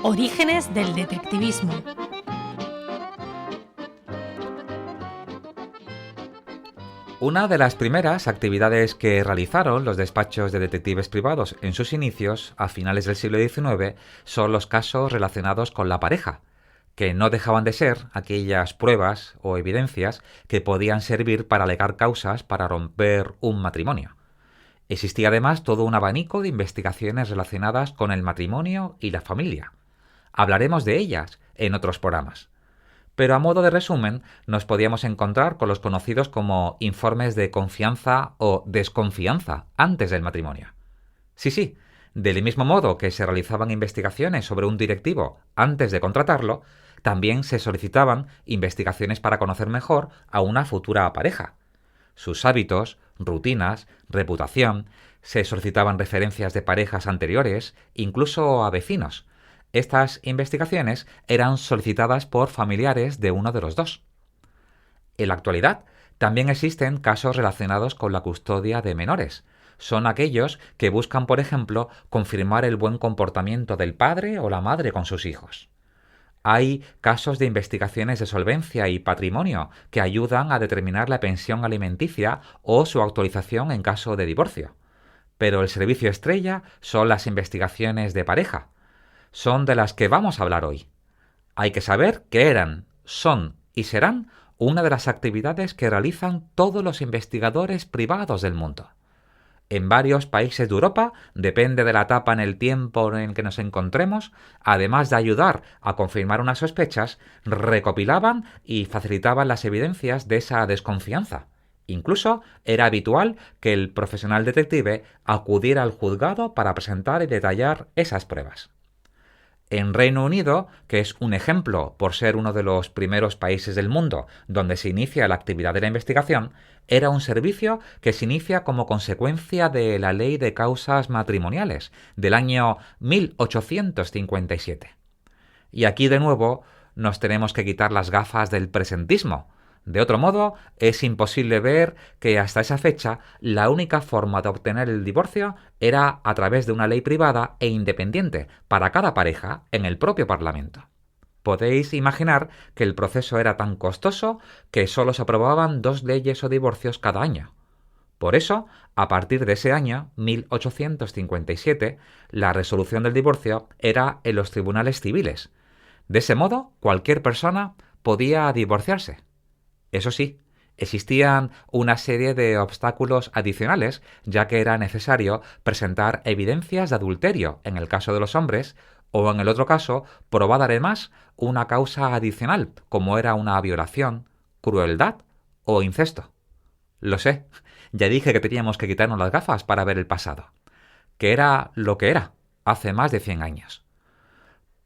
Orígenes del detectivismo. Una de las primeras actividades que realizaron los despachos de detectives privados en sus inicios, a finales del siglo XIX, son los casos relacionados con la pareja, que no dejaban de ser aquellas pruebas o evidencias que podían servir para alegar causas para romper un matrimonio. Existía además todo un abanico de investigaciones relacionadas con el matrimonio y la familia. Hablaremos de ellas en otros programas. Pero a modo de resumen, nos podíamos encontrar con los conocidos como informes de confianza o desconfianza antes del matrimonio. Sí, del mismo modo que se realizaban investigaciones sobre un directivo antes de contratarlo, también se solicitaban investigaciones para conocer mejor a una futura pareja. Sus hábitos, rutinas, reputación, se solicitaban referencias de parejas anteriores, incluso a vecinos. Estas investigaciones eran solicitadas por familiares de uno de los dos. En la actualidad, también existen casos relacionados con la custodia de menores. Son aquellos que buscan, por ejemplo, confirmar el buen comportamiento del padre o la madre con sus hijos. Hay casos de investigaciones de solvencia y patrimonio que ayudan a determinar la pensión alimenticia o su actualización en caso de divorcio. Pero el servicio estrella son las investigaciones de pareja. Son de las que vamos a hablar hoy. Hay que saber que eran, son y serán una de las actividades que realizan todos los investigadores privados del mundo. En varios países de Europa, depende de la etapa en el tiempo en el que nos encontremos, además de ayudar a confirmar unas sospechas, recopilaban y facilitaban las evidencias de esa desconfianza. Incluso era habitual que el profesional detective acudiera al juzgado para presentar y detallar esas pruebas. En Reino Unido, que es un ejemplo por ser uno de los primeros países del mundo donde se inicia la actividad de la investigación, era un servicio que se inicia como consecuencia de la Ley de Causas Matrimoniales del año 1857. Y aquí de nuevo nos tenemos que quitar las gafas del presentismo. De otro modo, es imposible ver que hasta esa fecha la única forma de obtener el divorcio era a través de una ley privada e independiente para cada pareja en el propio Parlamento. Podéis imaginar que el proceso era tan costoso que solo se aprobaban 2 leyes o divorcios cada año. Por eso, a partir de ese año, 1857, la resolución del divorcio era en los tribunales civiles. De ese modo, cualquier persona podía divorciarse. Eso sí, existían una serie de obstáculos adicionales, ya que era necesario presentar evidencias de adulterio en el caso de los hombres, o en el otro caso, probar además una causa adicional, como era una violación, crueldad o incesto. Lo sé, ya dije que teníamos que quitarnos las gafas para ver el pasado, que era lo que era, hace más de 100 años.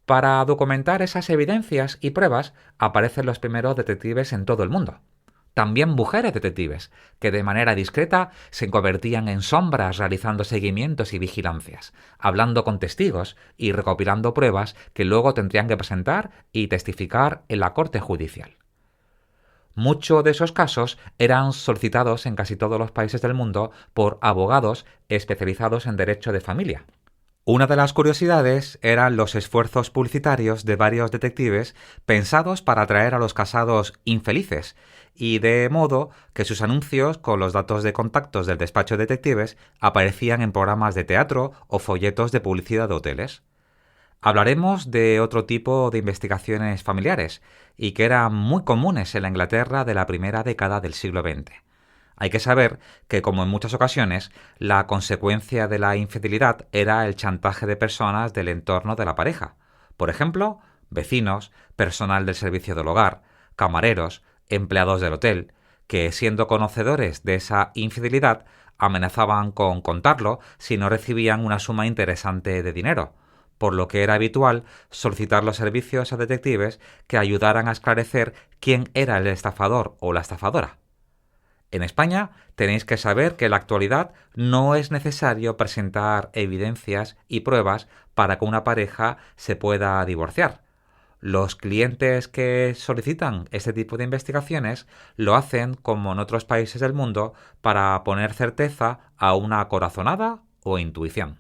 Para documentar esas evidencias y pruebas aparecen los primeros detectives en todo el mundo. También mujeres detectives, que de manera discreta se convertían en sombras realizando seguimientos y vigilancias, hablando con testigos y recopilando pruebas que luego tendrían que presentar y testificar en la corte judicial. Muchos de esos casos eran solicitados en casi todos los países del mundo por abogados especializados en derecho de familia. Una de las curiosidades eran los esfuerzos publicitarios de varios detectives pensados para atraer a los casados infelices, y de modo que sus anuncios con los datos de contactos del despacho de detectives aparecían en programas de teatro o folletos de publicidad de hoteles. Hablaremos de otro tipo de investigaciones familiares, y que eran muy comunes en la Inglaterra de la primera década del siglo XX. Hay que saber que, como en muchas ocasiones, la consecuencia de la infidelidad era el chantaje de personas del entorno de la pareja. Por ejemplo, vecinos, personal del servicio del hogar, camareros, empleados del hotel, que, siendo conocedores de esa infidelidad, amenazaban con contarlo si no recibían una suma interesante de dinero, por lo que era habitual solicitar los servicios a detectives que ayudaran a esclarecer quién era el estafador o la estafadora. En España tenéis que saber que en la actualidad no es necesario presentar evidencias y pruebas para que una pareja se pueda divorciar. Los clientes que solicitan este tipo de investigaciones lo hacen, como en otros países del mundo, para poner certeza a una corazonada o intuición.